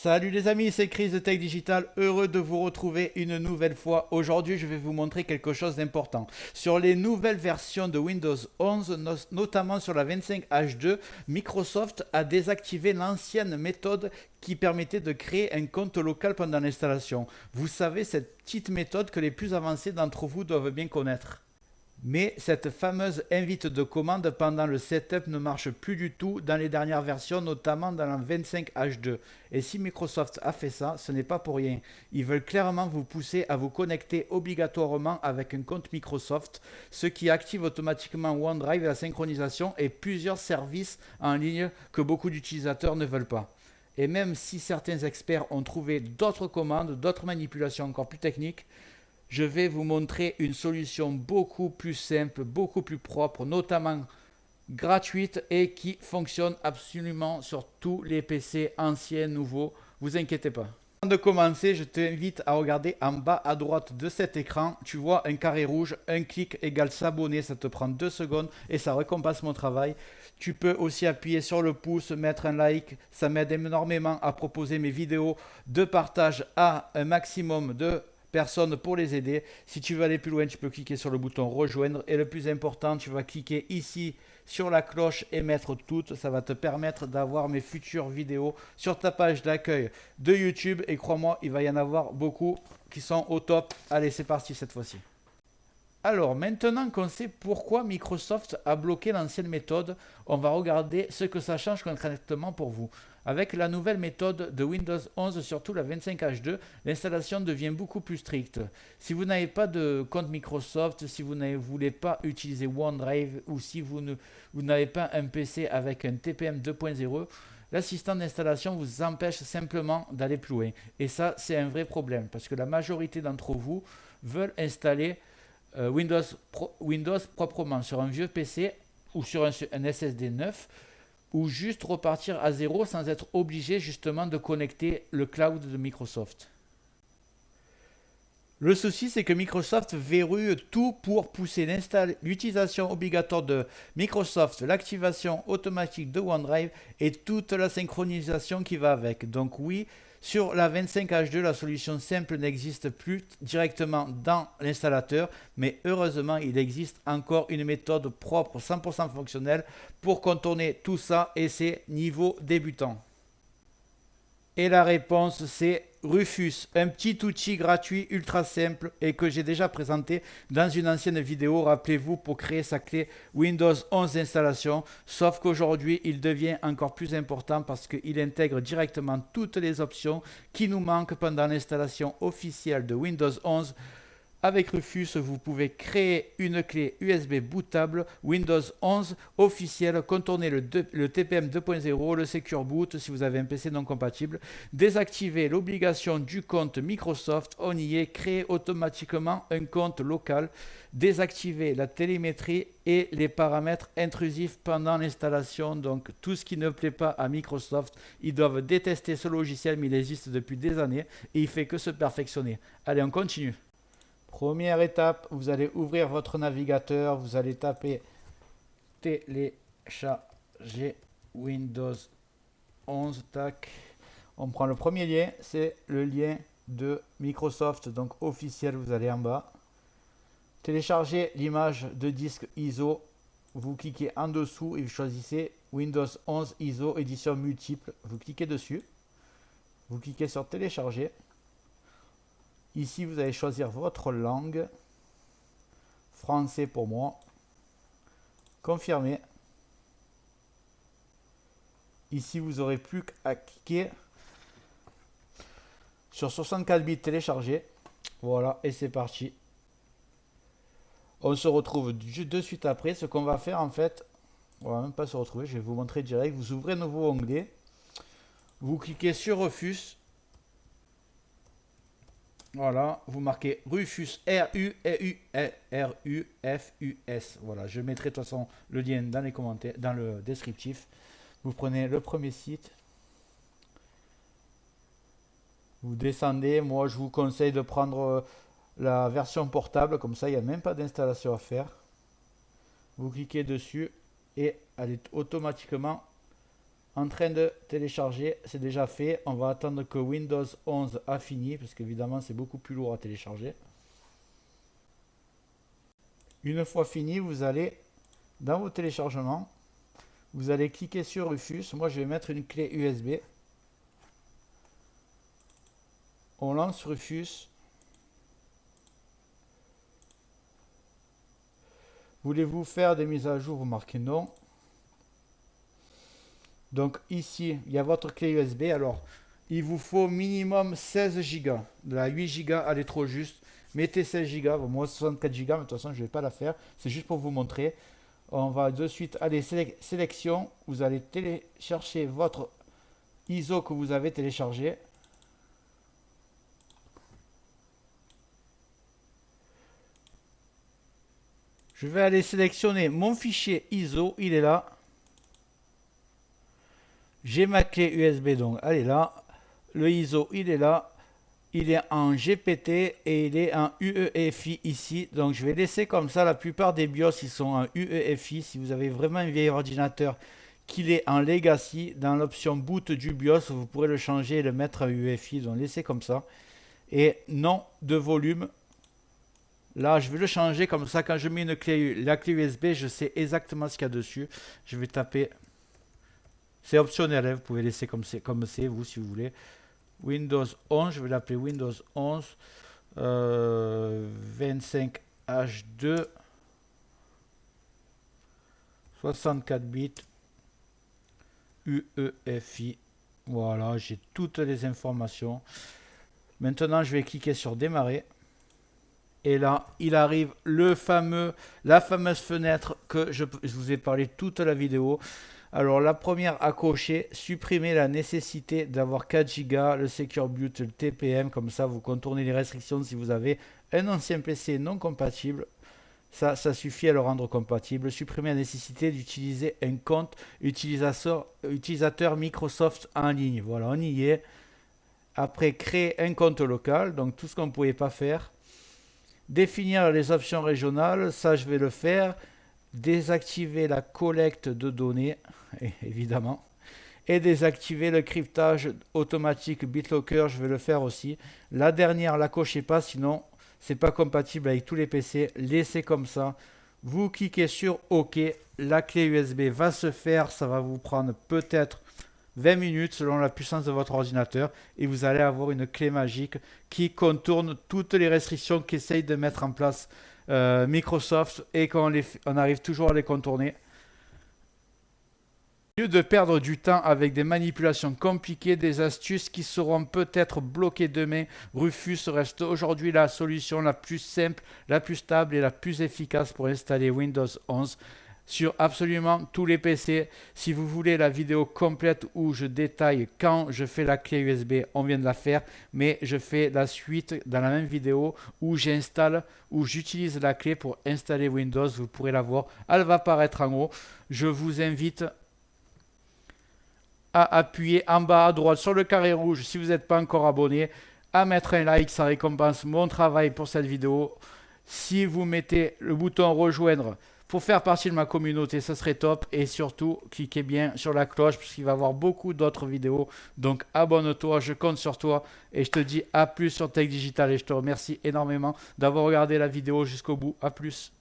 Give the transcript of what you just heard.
Salut les amis, c'est Chris de Tech Digital, heureux de vous retrouver une nouvelle fois. Aujourd'hui, je vais vous montrer quelque chose d'important. Sur les nouvelles versions de Windows 11, notamment sur la 25H2, Microsoft a désactivé l'ancienne méthode qui permettait de créer un compte local pendant l'installation. Vous savez, cette petite méthode que les plus avancés d'entre vous doivent bien connaître. Mais cette fameuse invite de commande pendant le setup ne marche plus du tout dans les dernières versions, notamment dans la 25H2. Et si Microsoft a fait ça, ce n'est pas pour rien. Ils veulent clairement vous pousser à vous connecter obligatoirement avec un compte Microsoft, ce qui active automatiquement OneDrive et la synchronisation et plusieurs services en ligne que beaucoup d'utilisateurs ne veulent pas. Et même si certains experts ont trouvé d'autres commandes, d'autres manipulations encore plus techniques, je vais vous montrer une solution beaucoup plus simple, beaucoup plus propre, notamment gratuite et qui fonctionne absolument sur tous les PC anciens, nouveaux. Vous inquiétez pas. Avant de commencer, je t'invite à regarder en bas à droite de cet écran. Tu vois un carré rouge, un clic égale s'abonner. Ça te prend 2 secondes et ça récompense mon travail. Tu peux aussi appuyer sur le pouce, mettre un like. Ça m'aide énormément à proposer mes vidéos de partage à un maximum de personne pour les aider. Si tu veux aller plus loin, tu peux cliquer sur le bouton rejoindre et le plus important, tu vas cliquer ici sur la cloche et mettre toutes. Ça va te permettre d'avoir mes futures vidéos sur ta page d'accueil de YouTube et crois-moi, il va y en avoir beaucoup qui sont au top. Allez, c'est parti cette fois-ci. Alors, maintenant qu'on sait pourquoi Microsoft a bloqué l'ancienne méthode, on va regarder ce que ça change concrètement pour vous. Avec la nouvelle méthode de Windows 11, surtout la 25H2, l'installation devient beaucoup plus stricte. Si vous n'avez pas de compte Microsoft, si vous ne voulez pas utiliser OneDrive ou si vous n'avez pas un PC avec un TPM 2.0, l'assistant d'installation vous empêche simplement d'aller plus loin. Et ça, c'est un vrai problème parce que la majorité d'entre vous veulent installer Windows proprement sur un vieux PC ou sur un SSD neuf ou juste repartir à zéro sans être obligé justement de connecter le cloud de Microsoft. Le souci, c'est que Microsoft verrouille tout pour pousser l'utilisation obligatoire de Microsoft, l'activation automatique de OneDrive et toute la synchronisation qui va avec. Donc oui, sur la 25H2, la solution simple n'existe plus directement dans l'installateur, mais heureusement, il existe encore une méthode propre, 100% fonctionnelle pour contourner tout ça et c'est niveau débutant. Et la réponse, c'est Rufus, un petit outil gratuit ultra simple et que j'ai déjà présenté dans une ancienne vidéo, rappelez-vous, pour créer sa clé Windows 11 d'installation, sauf qu'aujourd'hui, il devient encore plus important parce qu'il intègre directement toutes les options qui nous manquent pendant l'installation officielle de Windows 11. Avec Rufus, vous pouvez créer une clé USB bootable Windows 11 officielle, contourner le TPM 2.0, le Secure Boot si vous avez un PC non compatible, désactiver l'obligation du compte Microsoft, on y est, créer automatiquement un compte local, désactiver la télémétrie et les paramètres intrusifs pendant l'installation. Donc tout ce qui ne plaît pas à Microsoft, ils doivent détester ce logiciel, mais il existe depuis des années et il fait que se perfectionner. Allez, on continue. Première étape, vous allez ouvrir votre navigateur, vous allez taper télécharger Windows 11, tac. On prend le premier lien, c'est le lien de Microsoft, donc officiel, vous allez en bas. Télécharger l'image de disque ISO, vous cliquez en dessous et vous choisissez Windows 11 ISO édition multiple, vous cliquez dessus, vous cliquez sur télécharger. Ici, vous allez choisir votre langue, français pour moi, confirmer. Ici, vous n'aurez plus qu'à cliquer sur 64 bits télécharger. Voilà, et c'est parti. On se retrouve de suite après. Ce qu'on va faire en fait, on va même pas se retrouver, je vais vous montrer direct. Vous ouvrez un nouveau onglet, vous cliquez sur Rufus. Voilà, vous marquez Rufus, R-U-F-U-S. Voilà, je mettrai de toute façon le lien dans les commentaires, dans le descriptif. Vous prenez le premier site. Vous descendez. Moi, je vous conseille de prendre la version portable. Comme ça, il n'y a même pas d'installation à faire. Vous cliquez dessus et elle est automatiquement en train de télécharger, c'est déjà fait. On va attendre que Windows 11 a fini, parce qu'évidemment c'est beaucoup plus lourd à télécharger. Une fois fini, vous allez dans vos téléchargements, vous allez cliquer sur Rufus. Moi je vais mettre une clé USB. On lance Rufus. Voulez-vous faire des mises à jour? Vous marquez non. Donc ici, il y a votre clé USB. Alors, il vous faut minimum 16 Go. De la 8 Go, elle est trop juste. Mettez 16 Go. Moi, 64 Go, mais de toute façon, je ne vais pas la faire. C'est juste pour vous montrer. On va de suite aller sélection. Vous allez télécharger votre ISO que vous avez téléchargé. Je vais aller sélectionner mon fichier ISO. Il est là. J'ai ma clé USB, donc elle est là. Le ISO, il est là. Il est en GPT et il est en UEFI ici. Donc je vais laisser comme ça. La plupart des BIOS, ils sont en UEFI. Si vous avez vraiment un vieil ordinateur qu'il est en Legacy, dans l'option boot du BIOS, vous pourrez le changer et le mettre en UEFI. Donc laissez comme ça. Et non de volume. Là, je vais le changer comme ça. Quand je mets la clé USB, je sais exactement ce qu'il y a dessus. Je vais taper... C'est optionnel, hein, vous pouvez laisser comme c'est, vous, si vous voulez. Windows 11, je vais l'appeler Windows 11 25H2 64 bits UEFI. Voilà, j'ai toutes les informations. Maintenant, je vais cliquer sur démarrer. Et là, il arrive la fameuse fenêtre que je vous ai parlé toute la vidéo. Alors la première à cocher, supprimer la nécessité d'avoir 4 Go, le Secure Boot, le TPM, comme ça vous contournez les restrictions si vous avez un ancien PC non compatible. Ça suffit à le rendre compatible. Supprimer la nécessité d'utiliser un compte utilisateur Microsoft en ligne. Voilà, on y est. Après, créer un compte local, donc tout ce qu'on ne pouvait pas faire. Définir les options régionales, ça je vais le faire. Désactiver la collecte de données, évidemment, et désactiver le cryptage automatique BitLocker, je vais le faire aussi. La dernière, la cochez pas, sinon c'est pas compatible avec tous les PC. Laissez comme ça. Vous cliquez sur OK, la clé USB va se faire, ça va vous prendre peut-être 20 minutes selon la puissance de votre ordinateur et vous allez avoir une clé magique qui contourne toutes les restrictions qu'essaye de mettre en place Microsoft et qu'on arrive toujours à les contourner. Au lieu de perdre du temps avec des manipulations compliquées, des astuces qui seront peut-être bloquées demain, Rufus reste aujourd'hui la solution la plus simple, la plus stable et la plus efficace pour installer Windows 11 sur absolument tous les PC. Si vous voulez la vidéo complète où je détaille quand je fais la clé USB, on vient de la faire, mais je fais la suite dans la même vidéo où j'utilise la clé pour installer Windows. Vous pourrez la voir, elle va apparaître en haut. Je vous invite à appuyer en bas à droite sur le carré rouge si vous n'êtes pas encore abonné, à mettre un like, ça récompense mon travail pour cette vidéo. Si vous mettez le bouton rejoindre pour faire partie de ma communauté, ce serait top. Et surtout, cliquez bien sur la cloche parce qu'il va y avoir beaucoup d'autres vidéos. Donc abonne-toi, je compte sur toi. Et je te dis à plus sur Tech Digital. Et je te remercie énormément d'avoir regardé la vidéo jusqu'au bout. À plus.